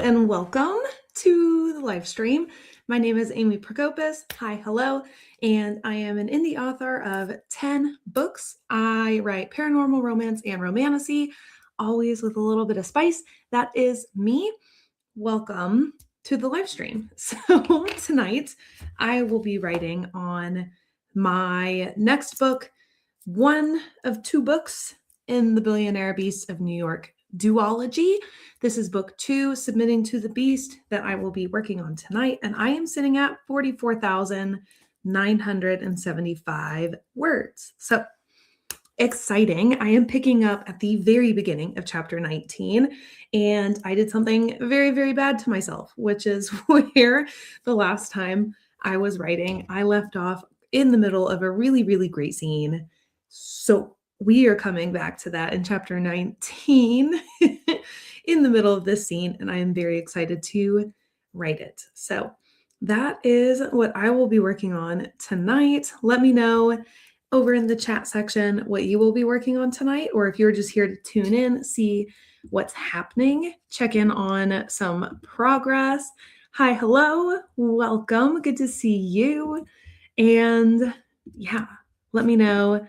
and welcome to the live stream. My name is Amy Prokopis. Hi, hello, and I am an indie author of 10 books. I write paranormal romance and romantasy, always with a little bit of spice. That is me. Welcome to the live stream. So tonight I will be writing on my next book, one of two books in the Billionaire Beast of New York duology. This is book 2, Submitting to the Beast, that I will be working on tonight. And I am sitting at 44,975 words. So exciting. I am picking up at the very beginning of chapter 19, and I did something very, very bad to myself, which is where the last time I was writing, I left off in the middle of a really, really great scene. So we are coming back to that in chapter 19 in the middle of this scene, and I am very excited to write it. So that is what I will be working on tonight. Let me know over in the chat section what you will be working on tonight, or if you're just here to tune in, see what's happening, check in on some progress. Hi, hello, welcome, good to see you. And yeah, let me know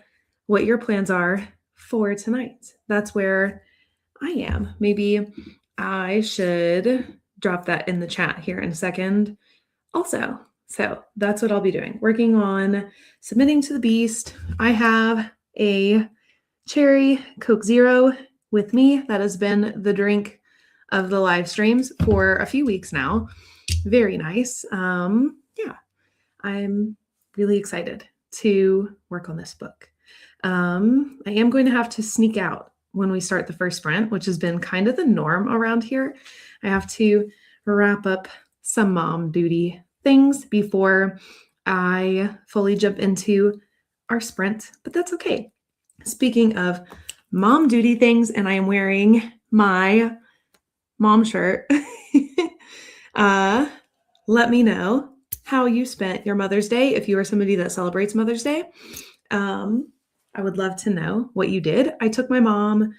what your plans are for tonight. That's where I am. Maybe I should drop that in the chat here in a second also. So that's what I'll be doing, working on Submitting to the Beast. I have a cherry Coke Zero with me. That has been the drink of the live streams for a few weeks now. Very nice. Yeah, I'm really excited to work on this book. I am going to have to sneak out when we start the first sprint, which has been kind of the norm around here. I have to wrap up some mom duty things before I fully jump into our sprint, but that's okay. Speaking of mom duty things, and I am wearing my mom shirt, let me know how you spent your Mother's Day. If you are somebody that celebrates Mother's Day, I would love to know what you did. I took my mom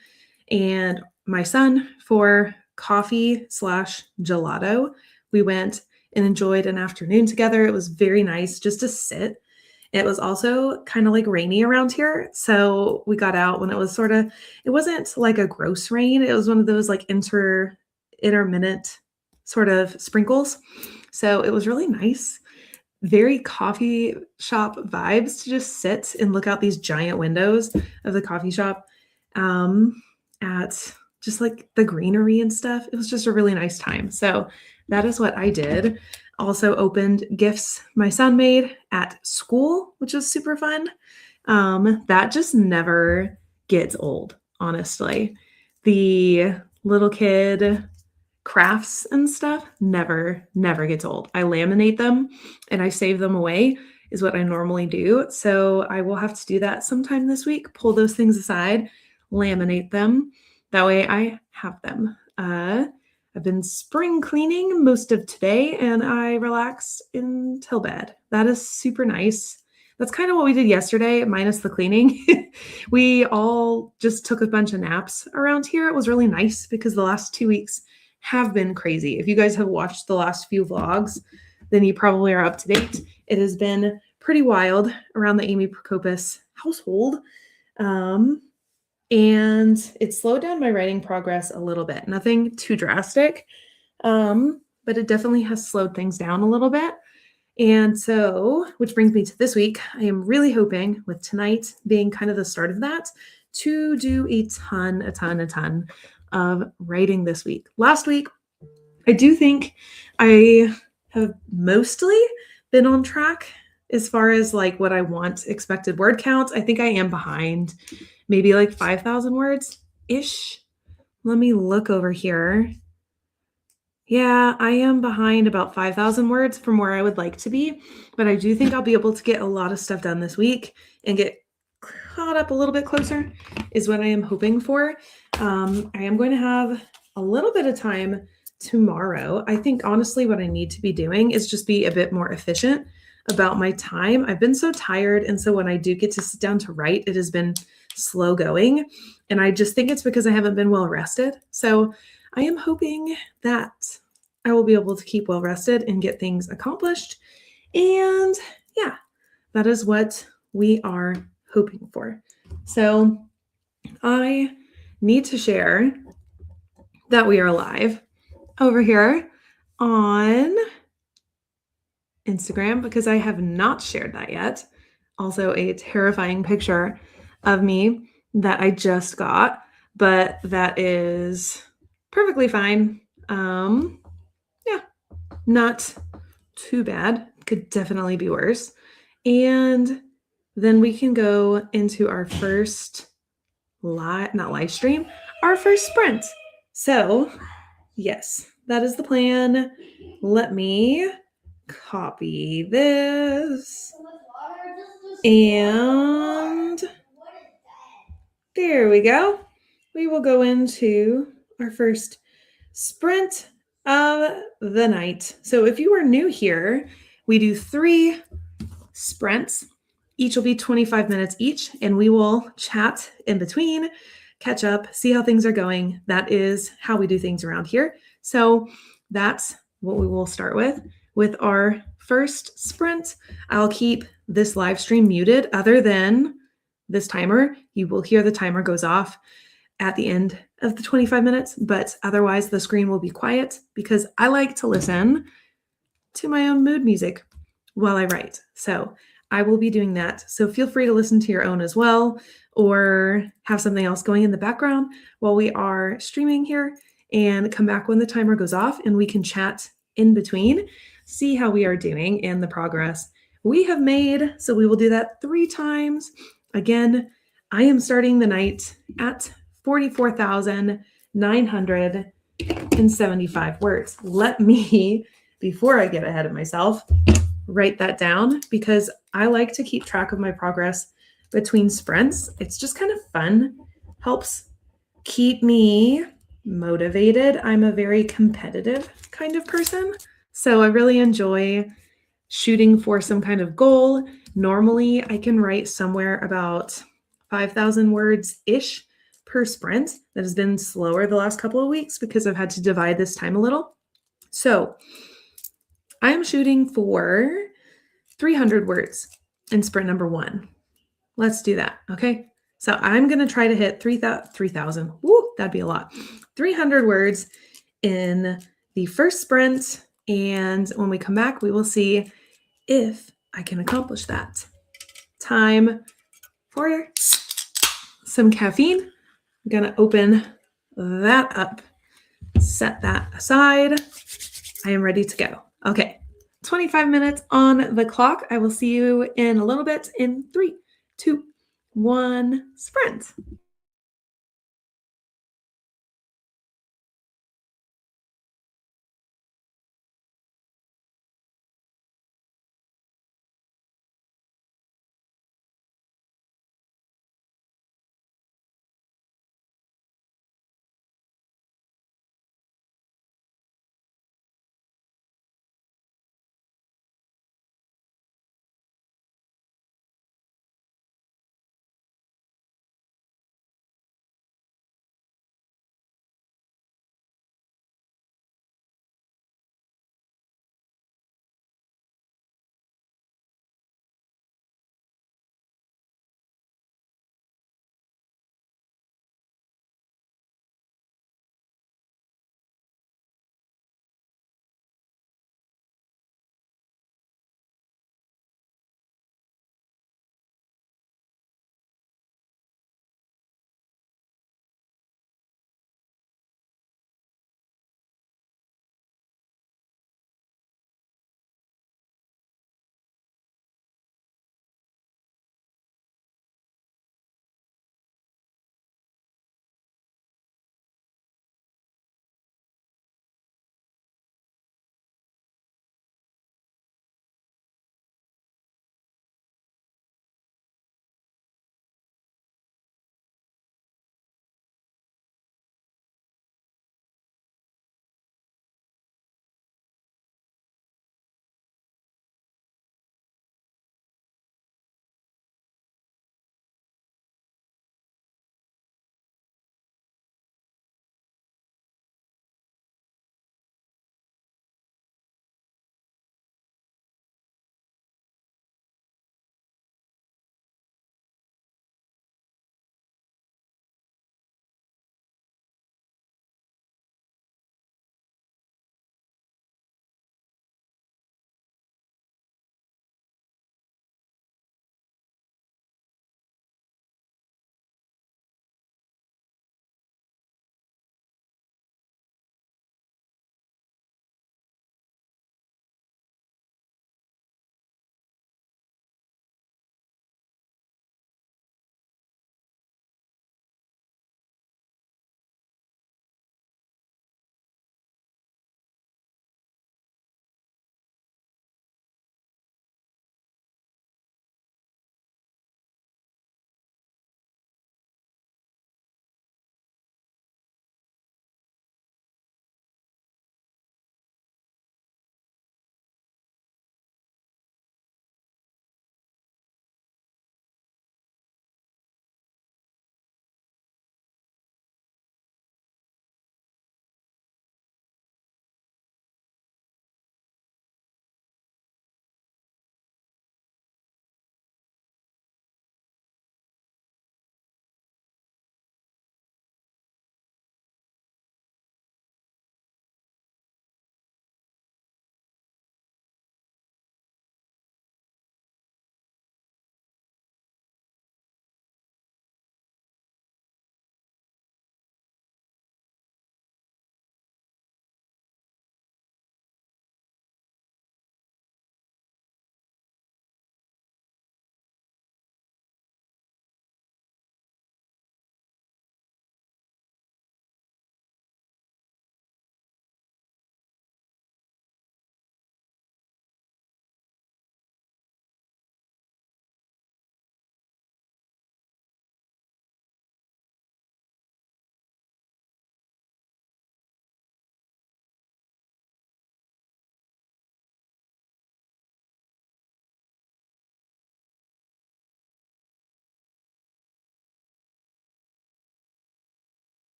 and my son for coffee/gelato. We went and enjoyed an afternoon together. It was very nice just to sit. It was also kind of like rainy around here. So we got out when it was it wasn't like a gross rain. It was one of those like intermittent sort of sprinkles. So it was really nice. Very coffee shop vibes to just sit and look out these giant windows of the coffee shop at just like the greenery and stuff. It was just a really nice time. So that is what I did. Also opened gifts my son made at school, which was super fun. That just never gets old, honestly. The little kid crafts and stuff never gets old. I laminate them and I save them away is what I normally do. So I will have to do that sometime this week, pull those things aside, laminate them. That way I have them. I've been spring cleaning most of today and I relaxed until bed. That is super nice. That's kind of what we did yesterday, minus the cleaning. We all just took a bunch of naps around here. It was really nice because the last 2 weeks have been crazy. If you guys have watched the last few vlogs, then you probably are up to date. It has been pretty wild around the Amy Prokopis household. And it slowed down my writing progress a little bit. Nothing too drastic, but it definitely has slowed things down a little bit. And so, which brings me to this week, I am really hoping with tonight being kind of the start of that to do a ton of writing this week. Last week, I do think I have mostly been on track as far as like what I want expected word count. I think I am behind maybe like 5,000 words-ish. Let me look over here. Yeah, I am behind about 5,000 words from where I would like to be, but I do think I'll be able to get a lot of stuff done this week and get caught up a little bit closer is what I am hoping for. I am going to have a little bit of time tomorrow. I think honestly what I need to be doing is just be a bit more efficient about my time. I've been so tired, and so when I do get to sit down to write, it has been slow going, and I just think it's because I haven't been well rested. So I am hoping that I will be able to keep well rested and get things accomplished. And yeah, that is what we are hoping for. So I need to share that we are live over here on Instagram because I have not shared that yet. Also, a terrifying picture of me that I just got, but that is perfectly fine. Yeah, not too bad. Could definitely be worse. And then we can go into our first not live stream, our first sprint. So, yes, that is the plan. Let me copy this. And there we go. We will go into our first sprint of the night. So if you are new here, we do 3 sprints. Each will be 25 minutes each, and we will chat in between, catch up, see how things are going. That is how we do things around here. So that's what we will start with our first sprint. I'll keep this live stream muted other than this timer. You will hear the timer goes off at the end of the 25 minutes, but otherwise the screen will be quiet because I like to listen to my own mood music while I write. So I will be doing that. So feel free to listen to your own as well, or have something else going in the background while we are streaming here, and come back when the timer goes off and we can chat in between, see how we are doing and the progress we have made. So we will do that 3 times. Again, I am starting the night at 44,975 words. Let me, before I get ahead of myself, write that down because I like to keep track of my progress between sprints. It's just kind of fun, helps keep me motivated. I'm a very competitive kind of person, so I really enjoy shooting for some kind of goal. Normally, I can write somewhere about 5,000 words-ish per sprint. That has been slower the last couple of weeks because I've had to divide this time a little. So I'm shooting for 300 words in sprint number 1. Let's do that, okay? So I'm going to try to hit 3,000. Woo, that'd be a lot. 300 words in the first sprint. And when we come back, we will see if I can accomplish that. Time for some caffeine. I'm going to open that up, set that aside. I am ready to go. Okay, 25 minutes on the clock. I will see you in a little bit in 3, 2, 1, sprint.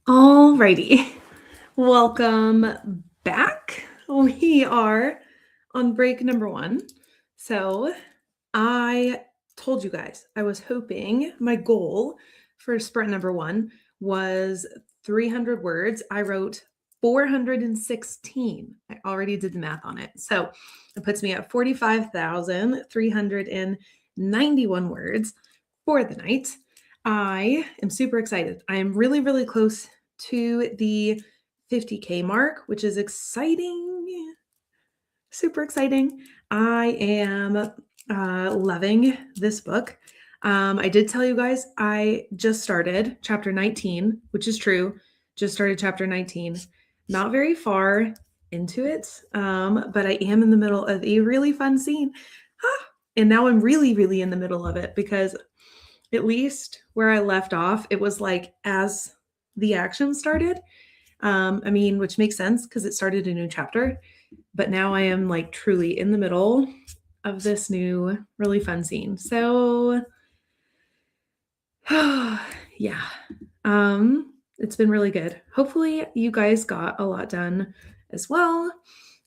Alrighty, welcome back. We are on break number 1. So I told you guys I was hoping my goal for sprint number 1 was 300 words. I wrote 416. I already did the math on it. So it puts me at 45,391 words for the night. I am super excited. I am really, really close to the 50K mark, which is exciting. Super exciting. I am loving this book. I did tell you guys I just started chapter 19, which is true. Just started chapter 19. Not very far into it, but I am in the middle of a really fun scene. And now I'm really, really in the middle of it because at least where I left off, it was like as the action started. Which makes sense because it started a new chapter. But now I am like truly in the middle of this new really fun scene. So yeah. It's been really good. Hopefully you guys got a lot done as well.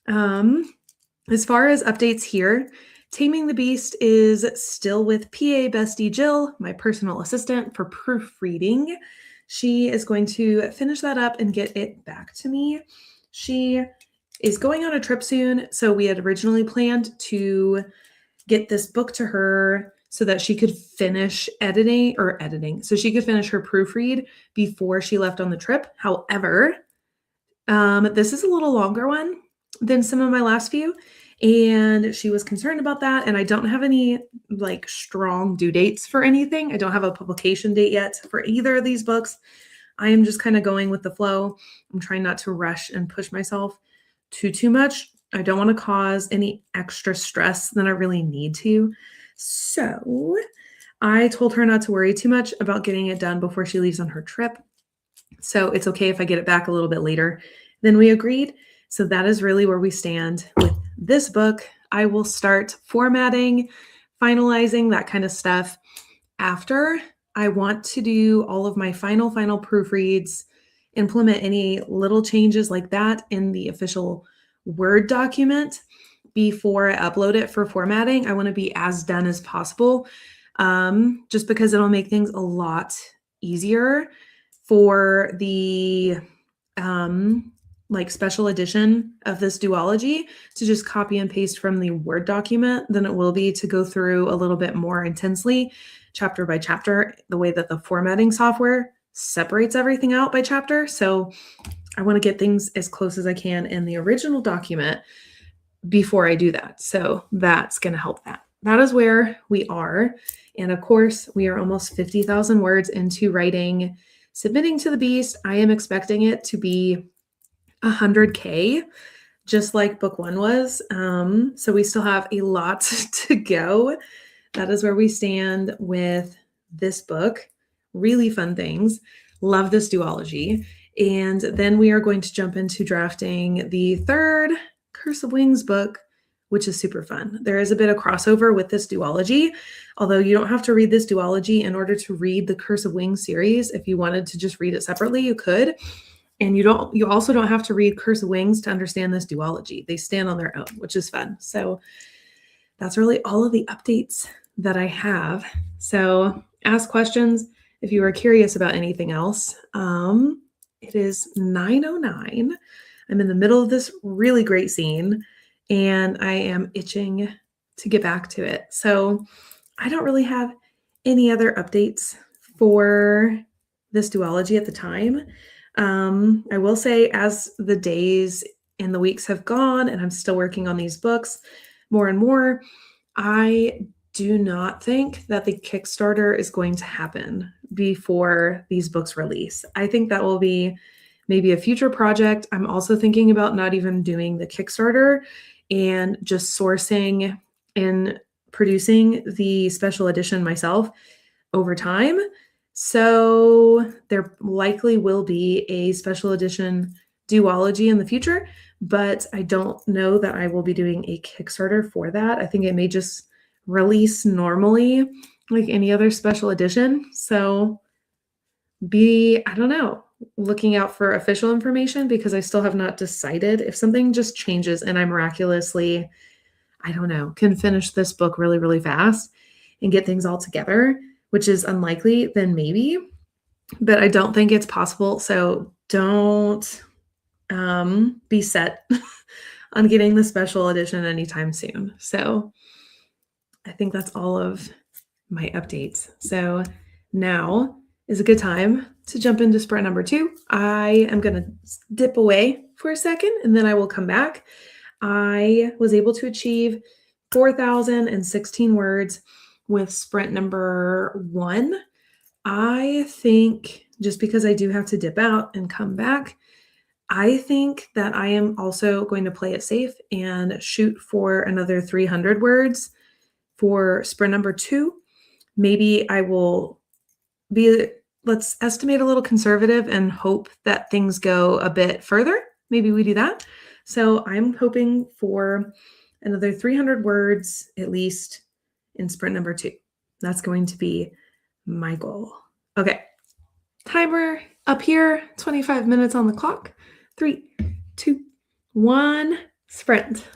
As far as updates here, Taming the Beast is still with PA Bestie Jill, my personal assistant for proofreading. She is going to finish that up and get it back to me. She is going on a trip soon, so we had originally planned to get this book to her so that she could finish editing, so she could finish her proofread before she left on the trip. However, this is a little longer one than some of my last few, and she was concerned about that, and I don't have any like strong due dates for anything. I don't have a publication date yet for either of these books. I am just kind of going with the flow. I'm trying not to rush and push myself too much. I don't want to cause any extra stress than I really need to. So I told her not to worry too much about getting it done before she leaves on her trip. So it's okay if I get it back a little bit later than we agreed. So that is really where we stand with this book. I will start formatting, finalizing, that kind of stuff after. I want to do all of my final proofreads, implement any little changes like that in the official Word document before I upload it for formatting. I want to be as done as possible, just because it'll make things a lot easier for the like special edition of this duology to just copy and paste from the Word document than it will be to go through a little bit more intensely chapter by chapter, the way that the formatting software separates everything out by chapter. So I want to get things as close as I can in the original document before I do that. So that's going to help that. That is where we are. And of course, we are almost 50,000 words into writing Submitting to the Beast. I am expecting it to be 100K, just like book 1 was. So we still have a lot to go. That is where we stand with this book. Really fun things. Love this duology. And then we are going to jump into drafting the third Curse of Wings book, which is super fun. There is a bit of crossover with this duology, although you don't have to read this duology in order to read the Curse of Wings series. If you wanted to just read it separately, you could. And you also don't have to read Curse of Wings to understand this duology. They stand on their own, which is fun. So that's really all of the updates that I have. So ask questions if you are curious about anything else. It is 9:09. I'm in the middle of this really great scene, and I am itching to get back to it. So I don't really have any other updates for this duology at the time. I will say, as the days and the weeks have gone and I'm still working on these books more and more, I do not think that the Kickstarter is going to happen before these books release. I think that will be maybe a future project. I'm also thinking about not even doing the Kickstarter and just sourcing and producing the special edition myself over time. So there likely will be a special edition duology in the future, but I don't know that I will be doing a Kickstarter for that. I think it may just release normally like any other special edition. So I don't know. looking out for official information because I still have not decided. If something just changes and I miraculously, I don't know, can finish this book really, really fast and get things all together, which is unlikely, then maybe, but I don't think it's possible. So don't be set on getting the special edition anytime soon. So I think that's all of my updates. So now is a good time to jump into sprint number 2. I am going to dip away for a second and then I will come back. I was able to achieve 4,016 words with sprint number 1. I think just because I do have to dip out and come back, I think that I am also going to play it safe and shoot for another 300 words for sprint number 2. Maybe I will let's estimate a little conservative and hope that things go a bit further. Maybe we do that. So I'm hoping for another 300 words at least in sprint number 2. That's going to be my goal. Okay. Timer up here, 25 minutes on the clock. 3, 2, 1, sprint.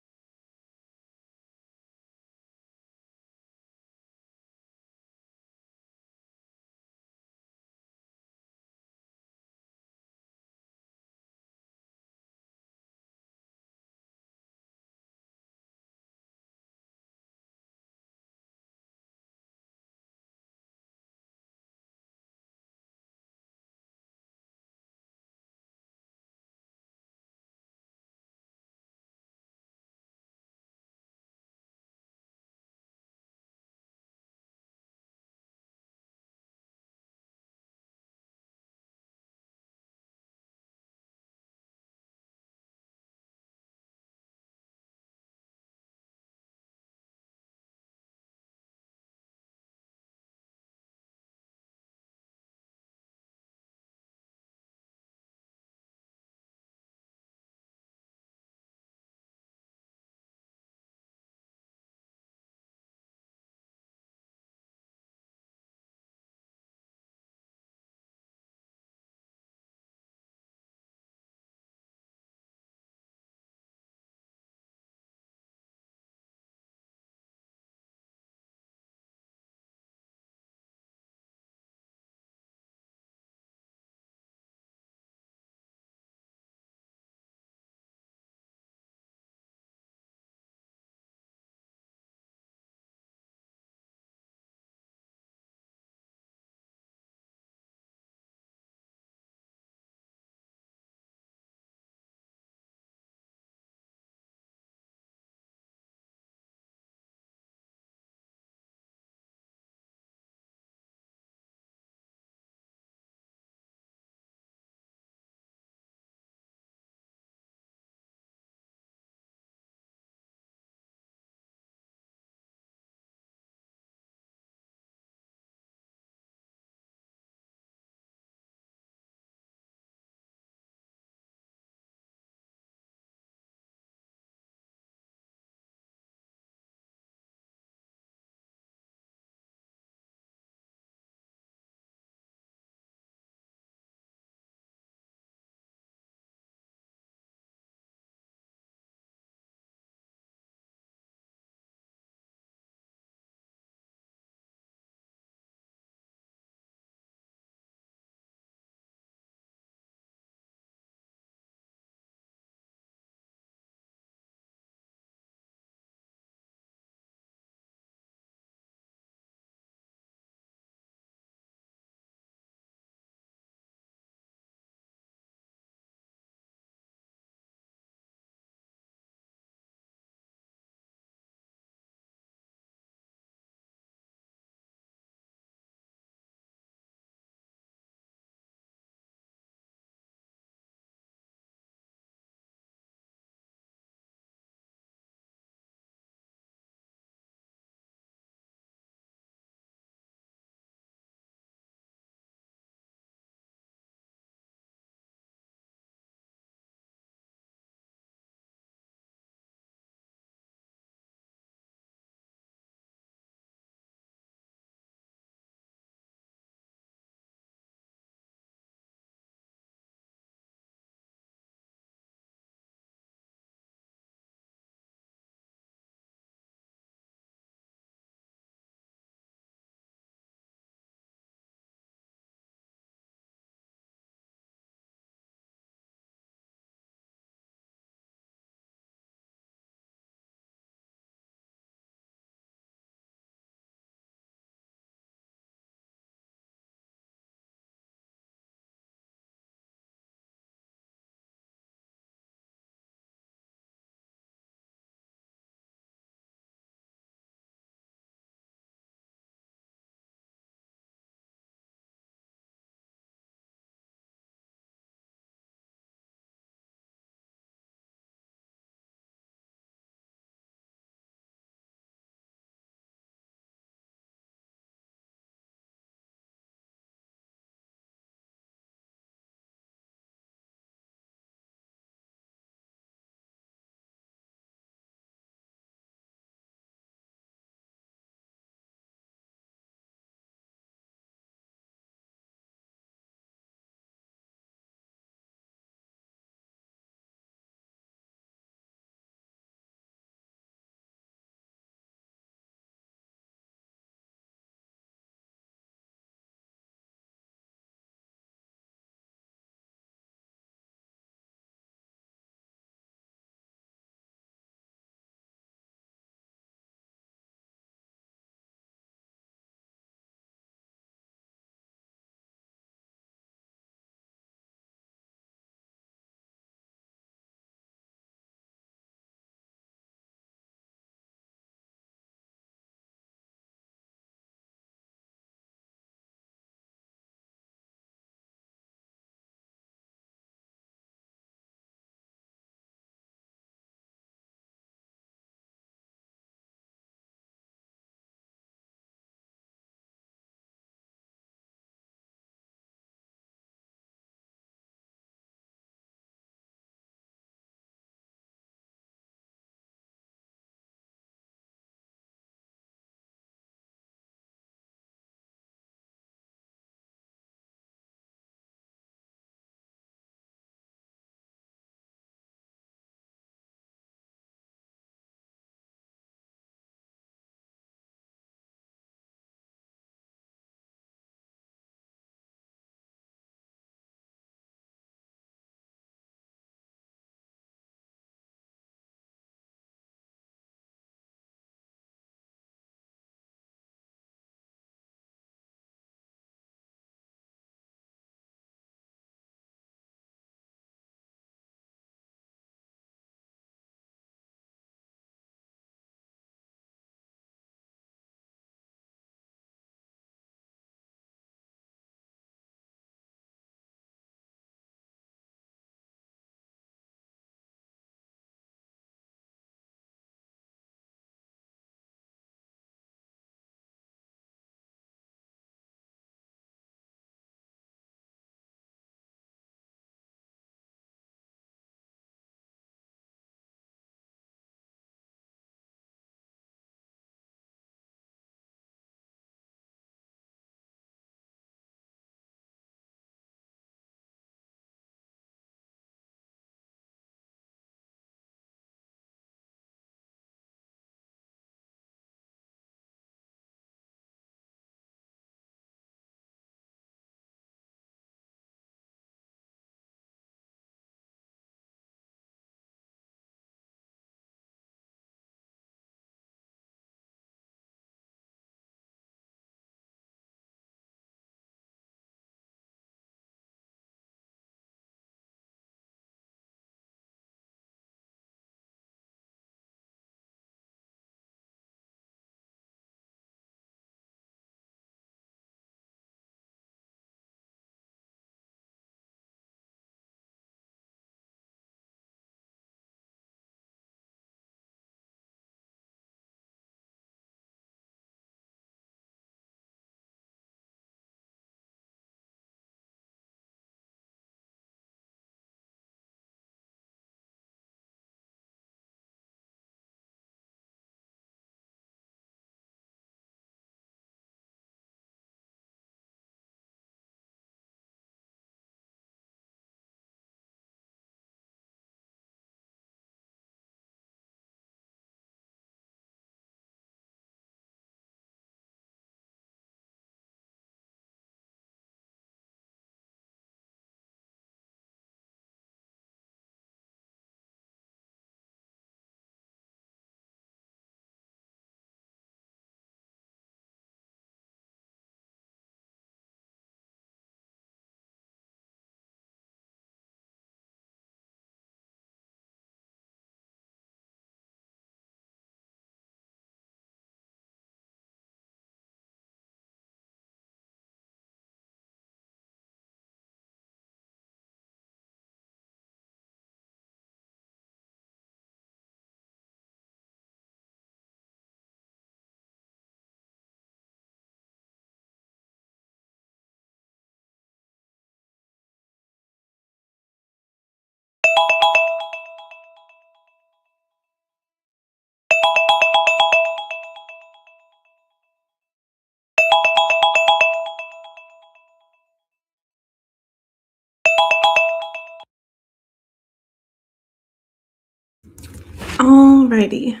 Alrighty.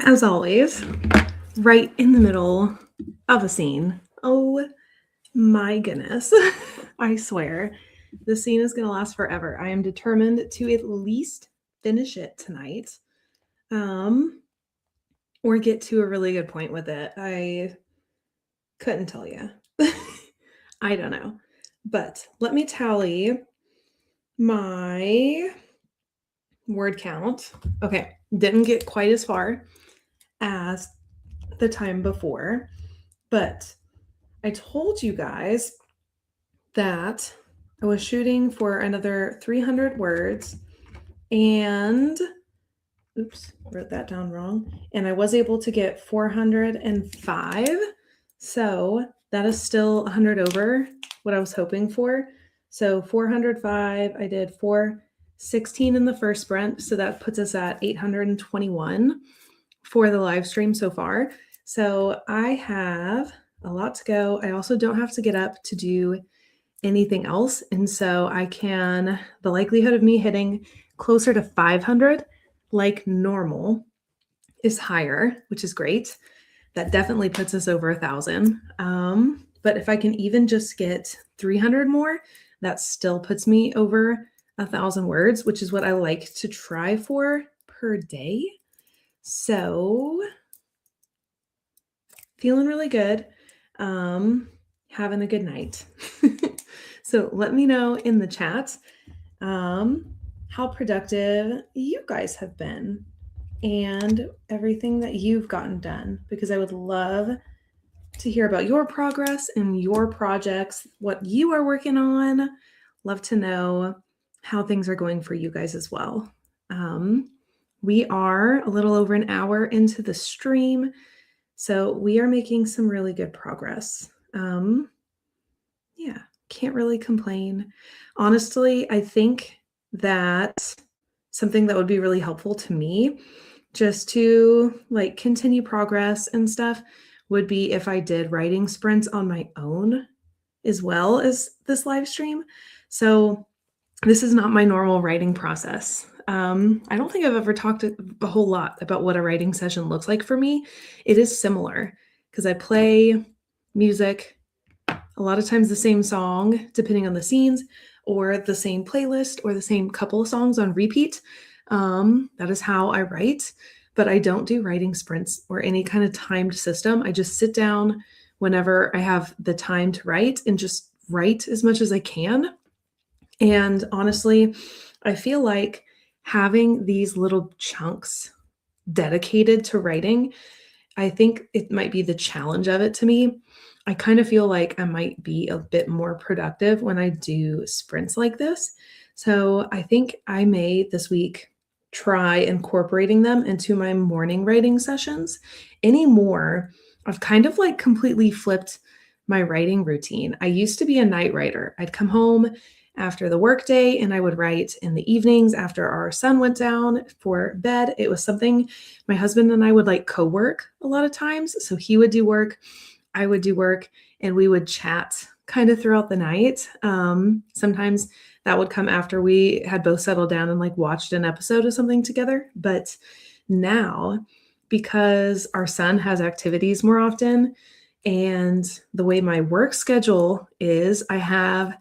As always, right in the middle of a scene. Oh my goodness. I swear, this scene is going to last forever. I am determined to at least finish it tonight. Or get to a really good point with it. I couldn't tell you. I don't know. But let me tally my word count. Okay, didn't get quite as far as the time before, but I told you guys that I was shooting for another 300 words, and oops, wrote that down wrong. And I was able to get 405. So that is still 100 over what I was hoping for. So 405, I did 416 in the first sprint. So that puts us at 821 for the live stream so far. So I have a lot to go. I also don't have to get up to do anything else. And so the likelihood of me hitting closer to 500 like normal is higher, which is great. That definitely puts us over 1,000. But if I can even just get 300 more, that still puts me over 1,000 words, which is what I like to try for per day. So feeling really good. Having a good night. So let me know in the chat how productive you guys have been and everything that you've gotten done, because I would love to hear about your progress and your projects, what you are working on. Love to know how things are going for you guys as well. We are a little over an hour into the stream, so we are making some really good progress. Yeah, can't really complain. Honestly, I think that something that would be really helpful to me just to like continue progress and stuff would be if I did writing sprints on my own as well as this live stream. So this is not my normal writing process. I don't think I've ever talked a whole lot about what a writing session looks like for me. It is similar because I play music, a lot of times the same song, depending on the scenes, or the same playlist, or the same couple of songs on repeat. That is how I write, but I don't do writing sprints or any kind of timed system. I just sit down whenever I have the time to write and just write as much as I can. And honestly, I feel like having these little chunks dedicated to writing, I think it might be the challenge of it to me. I kind of feel like I might be a bit more productive when I do sprints like this. So I think I may this week try incorporating them into my morning writing sessions. Anymore, I've kind of like completely flipped my writing routine. I used to be a night writer. I'd come home after the workday and I would write in the evenings after our son went down for bed. It was something my husband and I would like co-work a lot of times. So he would do work, I would do work, and we would chat kind of throughout the night. Sometimes that would come after we had both settled down and like watched an episode of something together. But now, because our son has activities more often and the way my work schedule is, I have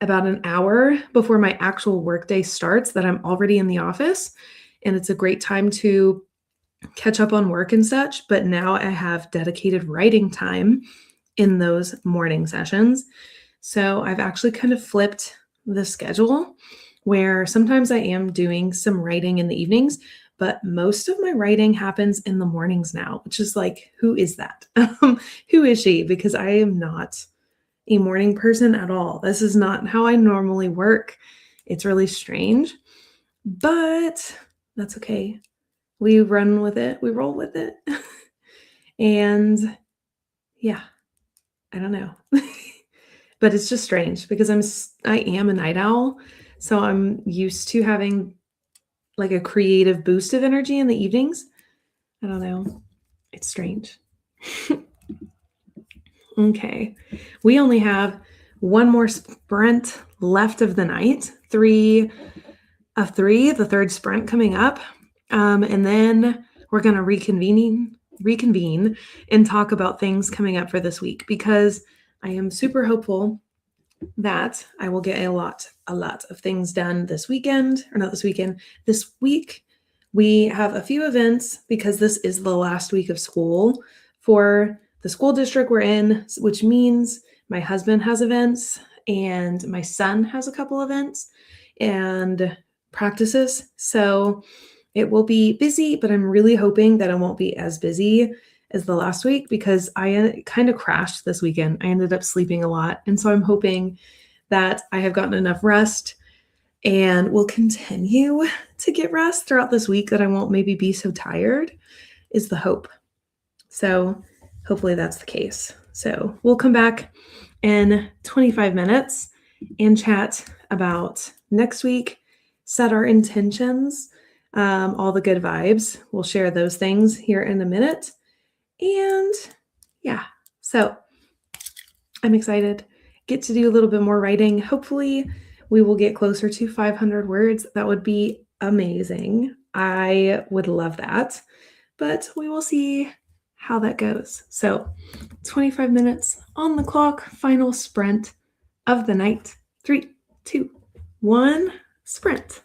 about an hour before my actual workday starts that I'm already in the office. And it's a great time to catch up on work and such. But now I have dedicated writing time in those morning sessions. So I've actually kind of flipped the schedule where sometimes I am doing some writing in the evenings, but most of my writing happens in the mornings now, which is like, who is that? Who is she? Because I am not a morning person at all. This is not how I normally work. It's really strange, but that's okay. We run with it. We roll with it. And yeah, I don't know. But it's just strange because I am a night owl. So I'm used to having like a creative boost of energy in the evenings. I don't know. It's strange. Okay. We only have one more sprint left of the night. 3 of 3, the third sprint coming up. And then we're going to reconvene and talk about things coming up for this week because I am super hopeful that I will get a lot of things done this weekend, or not this weekend, this week. We have a few events because this is the last week of school for the school district we're in, which means my husband has events and my son has a couple events and practices. So it will be busy, but I'm really hoping that it won't be as busy as the last week because I kind of crashed this weekend. I ended up sleeping a lot. And so I'm hoping that I have gotten enough rest and will continue to get rest throughout this week, that I won't maybe be so tired, is the hope. So hopefully that's the case. So we'll come back in 25 minutes and chat about next week, set our intentions, all the good vibes. We'll share those things here in a minute. And yeah, so I'm excited. Get to do a little bit more writing. Hopefully, we will get closer to 500 words. That would be amazing. I would love that. But we will see how that goes. So, 25 minutes on the clock, final sprint of the night. 3, 2, 1, sprint.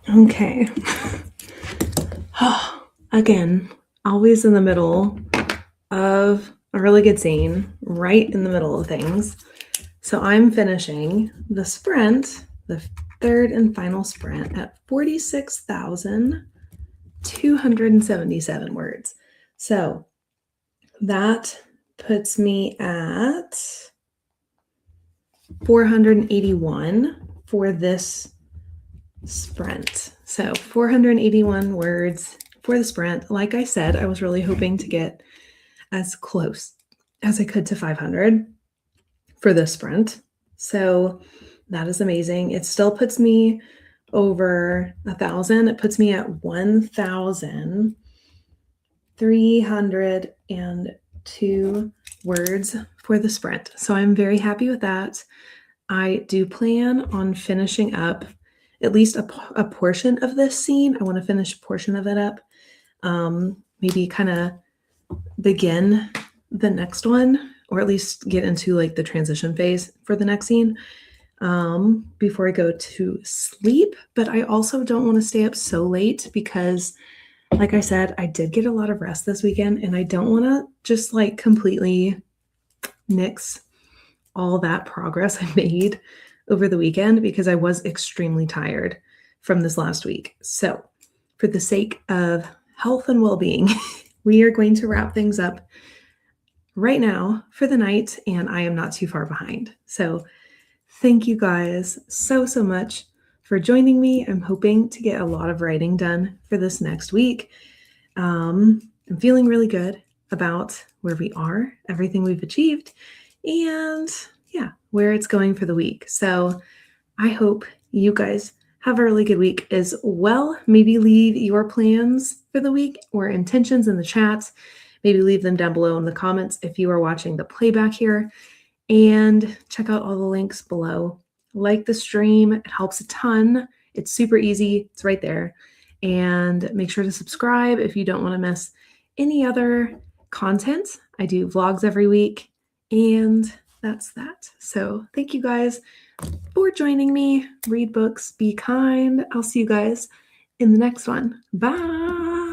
Okay. Again, always in the middle of a really good scene, right in the middle of things. So I'm finishing the sprint, the third and final sprint, at 46,277 words. So that puts me at 481 for this sprint. So 481 words for the sprint. Like I said, I was really hoping to get as close as I could to 500 for this sprint. So that is amazing. It still puts me over 1,000. It puts me at 1,302 words for the sprint. So I'm very happy with that. I do plan on finishing up at least a portion of this scene. I want to finish a portion of it up. Maybe kind of begin the next one, or at least get into like the transition phase for the next scene before I go to sleep. But I also don't want to stay up so late because, like I said, I did get a lot of rest this weekend, and I don't want to just like completely nix all that progress I made over the weekend because I was extremely tired from this last week. So, for the sake of health and well-being, we are going to wrap things up right now for the night, and I am not too far behind. So, thank you guys so much for joining me. I'm hoping to get a lot of writing done for this next week. I'm feeling really good about where we are, everything we've achieved, and yeah, where it's going for the week. So I hope you guys have a really good week as well. Maybe leave your plans for the week or intentions in the chat. Maybe leave them down below in the comments if you are watching the playback here. And check out all the links below. Like the stream, it helps a ton. It's super easy, it's right there. And make sure to subscribe if you don't want to miss any other content. I do vlogs every week, and that's that. So thank you guys for joining me. Read books, be kind. I'll see you guys in the next one. Bye.